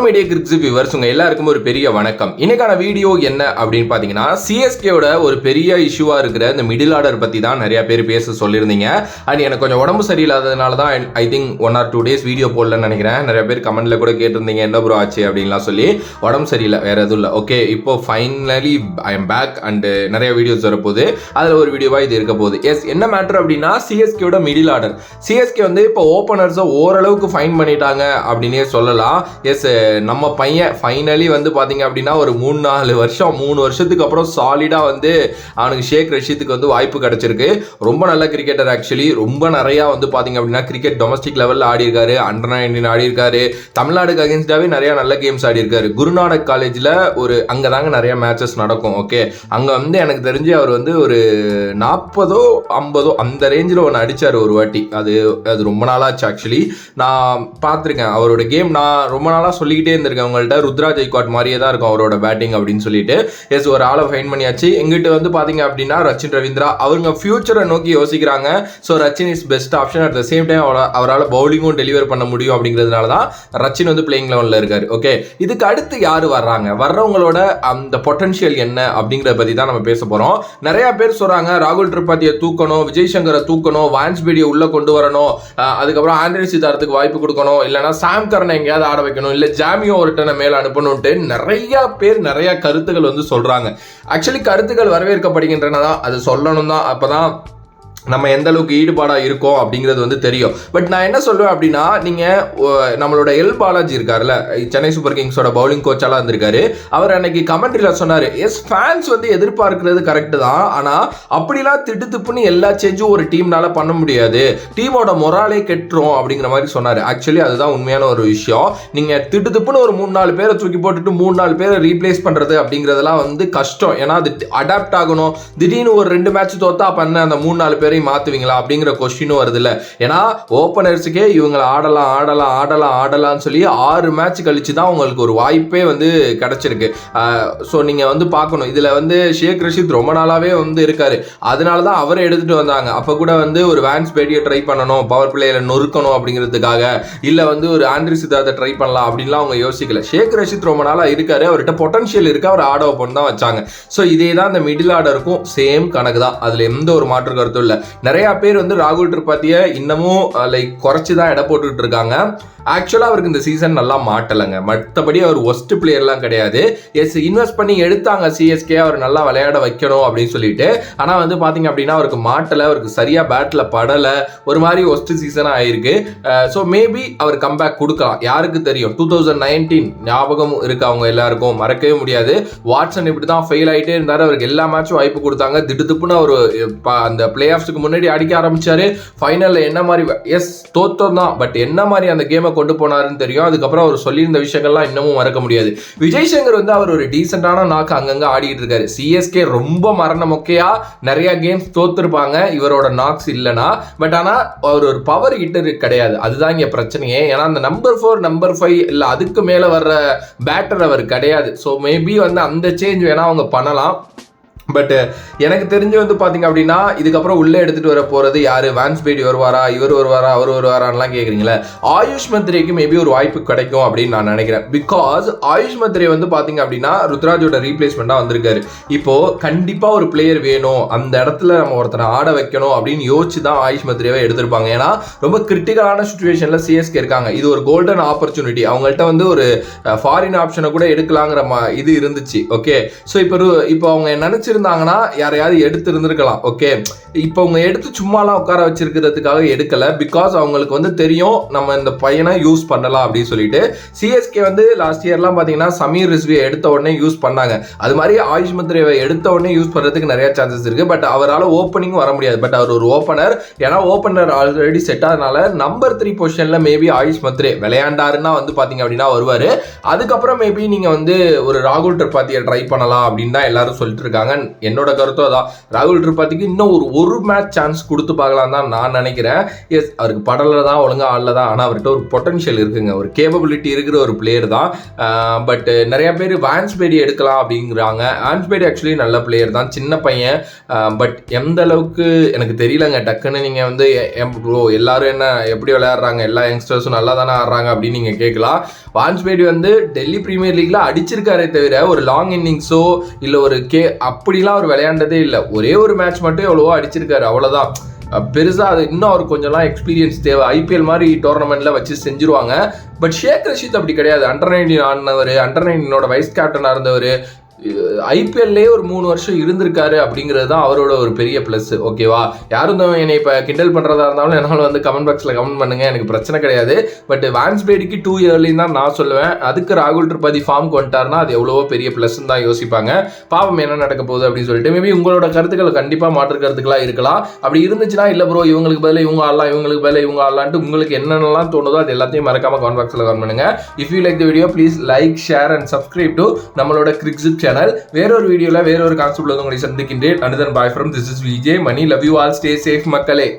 Media கிரிக்ஸ் viewers உங்க எல்லாருக்கும் ஒரு பெரிய வணக்கம். இன்னைக்கான வீடியோ என்ன அப்படின்னு பாத்தீங்கன்னா, சிஎஸ்கேவோட ஒரு பெரிய இஷ்யூவா இருக்கிற இந்த மிடில் ஆர்டர் பத்தி தான் நிறைய பேர் பேச சொல்லியிருந்தீங்க. அண்ட் எனக்கு கொஞ்சம் உடம்பு சரியில்லாததுனால தான் I think 1 or 2 days video போடலன்னு நினைக்கிறேன். நிறைய பேர் கமெண்ட்ல கூட கேட்டிருந்தீங்க என்ன ப்ரோ ஆச்சு அப்படின்லாம் சொல்லி. உடம்பு சரியில்லை, வேற எதுவும் இல்லை. ஓகே, இப்போ finally I am back and நிறைய வீடியோஸ் வரப்போகுது. அதில் ஒரு வீடியோவா இது இருக்க போகுது. எஸ், என்ன மேட்டர் அப்படின்னா சிஎஸ்கேவோட மிடில் ஆர்டர். சிஎஸ்கே வந்து இப்போ ஓப்பனர்ஸை ஓரளவுக்கு ஃபைன் பண்ணிட்டாங்க அப்படின்னே சொல்லலாம். எஸ், நம்ம பையன் ஃபைனலி வந்து பார்த்தீங்க அப்படின்னா ஒரு 3 வருஷத்துக்கு அப்புறம் சாலிடாக வந்து அவனுக்கு ஷேக் ரஷீதுக்கு வந்து வாய்ப்பு கிடைச்சிருக்கு. ரொம்ப நல்ல கிரிக்கெட்டர் ஆக்சுவலி. ரொம்ப நிறையா வந்து பார்த்தீங்க அப்படின்னா கிரிக்கெட் டொமஸ்டிக் லெவலில் ஆடி இருக்காரு, Under 19 ஆடி இருக்காரு, தமிழ்நாடுக்கு அகேன்ஸ்டாகவே நிறையா நல்ல கேம்ஸ் ஆடி இருக்காரு. குருநானக் காலேஜில் ஒரு அங்கே தாங்க நிறைய மேட்சஸ் நடக்கும். ஓகே, அங்கே வந்து எனக்கு தெரிஞ்சு அவர் வந்து ஒரு 40-50 அந்த ரேஞ்சில் ஒன்று அடித்தார் ஒரு வாட்டி. அது ரொம்ப நாளாச்சு ஆக்சுவலி. நான் பார்த்துருக்கேன் அவரோட கேம். நான் ரொம்ப நாளாக சொல்லிக்கிட்டே இருந்திருக்கேன் உங்கள்கிட்ட. ருத்ரா ஜெய்க்வாட் மாதிரியே தான் இருக்கும் அவரோட பேட்டிங் அப்படின்னு சொல்லிட்டு. எஸ், ஒரு ஆளை ஃபைன் பண்ணியாச்சு. எங்கிட்ட வந்து பார்த்தீங்க அப்படின்னா ரச்சின் ரவீந்திரா அவங்க ஃபியூச்சரை நோக்கி யோசிக்கிறாங்க. So Rachin is best option. At the same time அவரால் பவுலிங்கும் டெலிவர் பண்ண முடியும் அப்படிங்கிறதுனால தான் ரச்சின் வந்து பிளேயிங் லெவலில் இருக்காரு. ஓகே, இதுக்கு அடுத்து யார் வர்றாங்க, வர்றவங்களோட அந்த பொட்டன்ஷியல் என்ன அப்படிங்கிறத பற்றி தான் நம்ம பேச போகிறோம். நிறைய பேர் சொல்கிறாங்க ராகுல் திரிபாதியை தூக்கணும், விஜய் சங்கரை தூக்கணும், வான்ஸ்பேடியை உள்ளே கொண்டு வரணும், அதுக்கப்புறம் ஆண்ட்ரே சித்தார்த்துக்கு வாய்ப்பு கொடுக்கணும், இல்லைனா சாம் கரனை எங்கேயாவது ஆட வைக்கணும், இல்லை ஜாமியோ ஒருட்டனை மேலே அனுப்பணும்ட்டு நிறைய பேர் நிறைய கருத்துக்கள் வந்து சொல்கிறாங்க. ஆக்சுவலி கருத்துக்கள் வரவேற்கப்படுகின்றன தான், அது சொல்லணும் தான். அப்போ தான் நம்ம எந்த அளவுக்கு ஈடுபாடாக இருக்கோம் அப்படிங்கிறது வந்து தெரியும். பட் நான் என்ன சொல்லுவேன் அப்படின்னா, நீங்கள் நம்மளோட எல் பாலாஜி இருக்கார்ல, சென்னை சூப்பர் கிங்ஸோட பவுலிங் கோச்சாலாம் இருந்திருக்காரு. அவர் அன்னைக்கு கமெண்ட்ரியில் சொன்னார், எஸ் ஃபேன்ஸ் வந்து எதிர்பார்க்கிறது கரெக்டு தான், ஆனால் அப்படிலாம் திட்டுப்புன்னு எல்லா சேஞ்சும் ஒரு டீம்னால பண்ண முடியாது, டீமோட மொராலே கெட்டுரும் அப்படிங்கிற மாதிரி சொன்னார். ஆக்சுவலி அதுதான் உண்மையான ஒரு விஷயம். நீங்கள் திட்டுப்புன்னு ஒரு 3-4 பேரை தூக்கி போட்டுட்டு 3-4 பேரை ரீப்ளேஸ் பண்ணுறது அப்படிங்கிறதெல்லாம் வந்து கஷ்டம். ஏன்னா அது அடாப்ட் ஆகணும். திடீர்னு ஒரு 2 மேட்ச் தோத்தா பண்ண அந்த 3-4 பேரை மாத்துவீங்களா அப்படிங்கிற கொஸ்டினும் வருது இல்ல. ஏன்னா ஓப்பனர்ஸுக்கே இவங்களை ஆடலாம்னு சொல்லி 6 மேட்ச் கழிச்சு தான் உங்களுக்கு ஒரு வாய்ப்பே வந்து கிடைச்சிருக்கு. ஸோ நீங்க வந்து பார்க்கணும், இதுல வந்து ஷேக் ரஷீத் ரொம்ப நாளாவே வந்து இருக்காரு. அதனால தான் அவரை எடுத்துட்டு வந்தாங்க. அப்ப கூட வந்து ஒரு வான்ஸ்பேடியை ட்ரை பண்ணணும், பவர் பிளேயரை நொறுக்கணும் அப்படிங்கிறதுக்காக, இல்ல வந்து ஒரு ஆண்ட்ரே சித்தார்த்தை ட்ரை பண்ணலாம் அப்படின்லாம் அவங்க யோசிக்கல. ஷேக் ரஷீத் ரொம்ப நாளா இருக்காரு, அவர்கிட்ட பொட்டன்ஷியல் இருக்கு, அவர் ஆட வைப்போம் தான் வச்சாங்க. ஸோ இதே தான் இந்த மிடில் ஆர்டருக்கும் சேம் கணக்கு தான். அதுல எந்த ஒரு மாற்று கருத்தும் இல்லை. நிறைய பேர் வந்து ராகுல் திரிபாதியை இன்னமும் குறைச்சி தான் எடை போட்டுக்கிட்டு இருக்காங்க. ஆக்சுவலாக அவருக்கு இந்த சீசன் நல்லா மாட்டலைங்க. மற்றபடி அவர் ஒஸ்ட் பிளேயர்லாம் கிடையாது. எஸ், இன்வெஸ்ட் பண்ணி எடுத்தாங்க சிஎஸ்கே அவர் நல்லா விளையாட வைக்கணும் அப்படின்னு சொல்லிட்டு. ஆனால் வந்து பார்த்தீங்க அப்படின்னா அவருக்கு மாட்டலை, அவருக்கு சரியாக பேட்டில் படலை, ஒரு மாதிரி ஒஸ்ட் சீசனாக ஆயிருக்கு. ஸோ மேபி அவர் கம்பேக் கொடுக்கலாம், யாருக்கு தெரியும். 2019 ஞாபகம் இருக்கு அவங்க எல்லாருக்கும், மறக்கவே முடியாது. வாட்சன் இப்படி தான் ஃபெயில் ஆகிட்டே இருந்தார். அவருக்கு எல்லா மேட்சும் வாய்ப்பு கொடுத்தாங்க. திடுப்புன்னு அவர் அந்த பிளே ஆஃப்ஸுக்கு முன்னாடி அடிக்க ஆரம்பிச்சாரு. ஃபைனலில் என்ன மாதிரி, எஸ் தோத்தம் தான், பட் என்ன மாதிரி அந்த கேமை கொண்டு போனாருன்னு தெரியும். அதுக்கப்புறம் அவர் சொல்லியிருந்த விஷயங்கள்லாம் இன்னமும் மறக்க முடியாது. விஜய் சங்கர் வந்து அவர் ஒரு டீசென்டான நாக்கு அங்கங்க ஆடிட்டு இருக்காரு. சிஎஸ்கே ரொம்ப மரண மொக்கையா நிறைய கேம்ஸ் தோத்துருப்பாங்க இவரோட நாக்ஸ் இல்லைனா. பட் ஆனால் அவர் ஒரு பவர் ஹிட்டர் கிடையாது. அதுதான் இங்கே பிரச்சனையே. ஏன்னா அந்த நம்பர் 4 நம்பர் 5 இல்லை அதுக்கு மேலே வர்ற பேட்டர் அவர் கிடையாது. ஸோ மேபி வந்து அந்த சேஞ்ச் வேணா அவங்க பண்ணலாம். பட் எனக்கு தெரிஞ்சு வந்து பார்த்தீங்க அப்படின்னா இதுக்கப்புறம் உள்ளே எடுத்துகிட்டு வர போகிறது யார், வான்ஸ்பேடி வருவாரா, இவர் வருவாரா, அவர் வருவாரான்லாம் கேட்குறீங்களே. ஆயுஷ் மந்த்ரேக்கு மேபி ஒரு வாய்ப்பு கிடைக்கும் அப்படின்னு நான் நினைக்கிறேன். பிகாஸ் ஆயுஷ் மந்த்ரே வந்து பார்த்தீங்க அப்படின்னா ருத்ராஜோட ரீப்ளேஸ்மெண்ட்டாக வந்திருக்காரு. இப்போது கண்டிப்பாக ஒரு பிளேயர் வேணும், அந்த இடத்துல நம்ம ஒருத்தனை ஆட வைக்கணும் அப்படின்னு யோசிச்சு தான் ஆயுஷ் மந்த்ரேவை எடுத்திருப்பாங்க. ஏன்னா ரொம்ப கிரிட்டிக்கலான சுச்சுவேஷனில் சிஎஸ்கே இருக்காங்க. இது ஒரு கோல்டன் ஆப்பர்ச்சுனிட்டி. அவங்கள்ட்ட வந்து ஒரு ஃபாரின் ஆப்ஷனை கூட எடுக்கலாங்கிற இது இருந்துச்சு. ஓகே, ஸோ இப்போ அவங்க நினச்சி இருந்தாங்கன்னா யாரையாவது எடுத்து இருந்திருக்கலாம். ஓகே, இப்போ அவங்க எடுத்து சும்மாலாம் உட்கார வச்சிருக்கிறதுக்காக எடுக்கல. பிகாஸ் அவங்களுக்கு வந்து தெரியும் நம்ம இந்த பையனை யூஸ் பண்ணலாம் அப்படின்னு சொல்லிட்டு. சிஎஸ்கே வந்து லாஸ்ட் இயர்லாம் பார்த்தீங்கன்னா சமீர் ரிஸ்வியை எடுத்த உடனே யூஸ் பண்ணாங்க. அது மாதிரி ஆயுஷ் மந்த்ரேவை எடுத்த உடனே யூஸ் பண்ணுறதுக்கு நிறைய சான்சஸ் இருக்கு. பட் அவரால் ஓப்பனிங் வர முடியாது. பட் அவர் ஒரு ஓப்பனர், ஏன்னா ஓப்பனர் ஆல்ரெடி செட் ஆனதுனால நம்பர் 3 பொசிஷன்ல மேபி ஆயுஷ் மந்த்ரே விளையாண்டாருன்னா வந்து பார்த்தீங்க அப்படின்னா வருவார். அதுக்கப்புறம் மேபி நீங்கள் வந்து ஒரு ராகுல் திரிபாதியை ட்ரை பண்ணலாம் அப்படின்னு தான் எல்லாரும் சொல்லிட்டு இருக்காங்க. ஈவன் என்னோட கருத்தும் அதான், ராகுல் திரிபாதிக்கு இன்னும் ஒரு மேட்ச் சான்ஸ் கொடுத்து பார்க்கலாம் தான் நான் நினைக்கிறேன். எஸ், அவருக்கு படல தான், ஒழுங்கா ஆடல தான், ஆனால் அவர்கிட்ட ஒரு பொட்டன்ஷியல் இருக்குங்க, ஒரு கேப்பபிலிட்டி இருக்கிற ஒரு பிளேயர் தான். பட் நிறைய பேர் வான்ஸ்பேடி எடுக்கலாம் அப்படிங்கிறாங்க. வான்ஸ்பேடி ஆக்சுவலி நல்ல பிளேயர் தான், சின்ன பையன். பட் எந்த அளவுக்கு எனக்கு தெரியலங்க. டக்குன்னு நீங்கள் வந்து ப்ரோ எல்லாரும் என்ன எப்படி விளையாடுறாங்க, எல்லா யங்ஸ்டர்ஸும் நல்லா தானே ஆடுறாங்க அப்படின்னு நீங்கள் கேட்கலாம். வான்ஸ்பேடி வந்து டெல்லி பிரீமியர் லீக்ல அடிச்சிருக்காரே தவிர ஒரு லாங் இன்னிங்ஸோ இல்லை ஒரு அப்படிலாம் அவர் விளையாண்டதே இல்லை. ஒரே ஒரு மேட்ச் மட்டும் எவ்வளவோ அடிச்சிருக்காரு, அவ்வளோதான். பெருசாக அது இன்னும் அவர் கொஞ்சம்லாம் எக்ஸ்பீரியன்ஸ் தேவை. ஐபிஎல் மாதிரி டோர்னமெண்ட்ல வச்சு செஞ்சுருவாங்க. பட் ஷேக் ரஷீத் அப்படி கிடையாது. அண்டர்-19 ஆடினவர், அண்டர்-19 வைஸ் கேப்டனாக இருந்தவர், ஐபிஎல்லே ஒரு 3 வருஷம் இருந்திருக்காரு அப்படிங்கிறது தான் அவரோட ஒரு பெரிய பிளஸ். ஓகேவா, யாரும் என்னை இப்போ கிண்டல் பண்ணுறதா இருந்தாலும் என்னால் வந்து கமெண்ட் பாக்ஸில் கமெண்ட் பண்ணுங்க, எனக்கு பிரச்சனை கிடையாது. பட் வான்ஸ்பேடிக்கு 2 இயர்லின்னு தான் நான் சொல்லுவேன். அதுக்கு ராகுல் திரிபாதி ஃபார்முக்கு வந்துட்டார்னா அது எவ்வளவோ பெரிய பிளஸ்ன்னு தான் யோசிப்பாங்க. பாவம் என்ன நடக்க போகுது அப்படின்னு சொல்லிட்டு. மேபி உங்களோட கருத்துக்கள் கண்டிப்பாக மாற்று கருத்துக்களாக இருக்கலாம். அப்படி இருந்துச்சுன்னா இல்லை ப்ரோ இவங்களுக்கு பதிலாக இவங்க ஆடலாம், இவங்களுக்கு பதிலாக இவங்க ஆடலான்ட்டு உங்களுக்கு என்னென்னலாம் தோணுதோ அது எல்லாத்தையும் மறக்காம கமெண்ட் பாக்ஸில் கமெண்ட் பண்ணுங்க. If you like the video please like, share and subscribe to நம்மளோட கிரிக்ஸிப் சேனல். வேறொரு வீடியோல வேறொரு கான்செப்ட்ல உங்களை சந்திக்கின்றேன். And then bye from this is Vijay Mani. Love you all, stay safe மக்களே.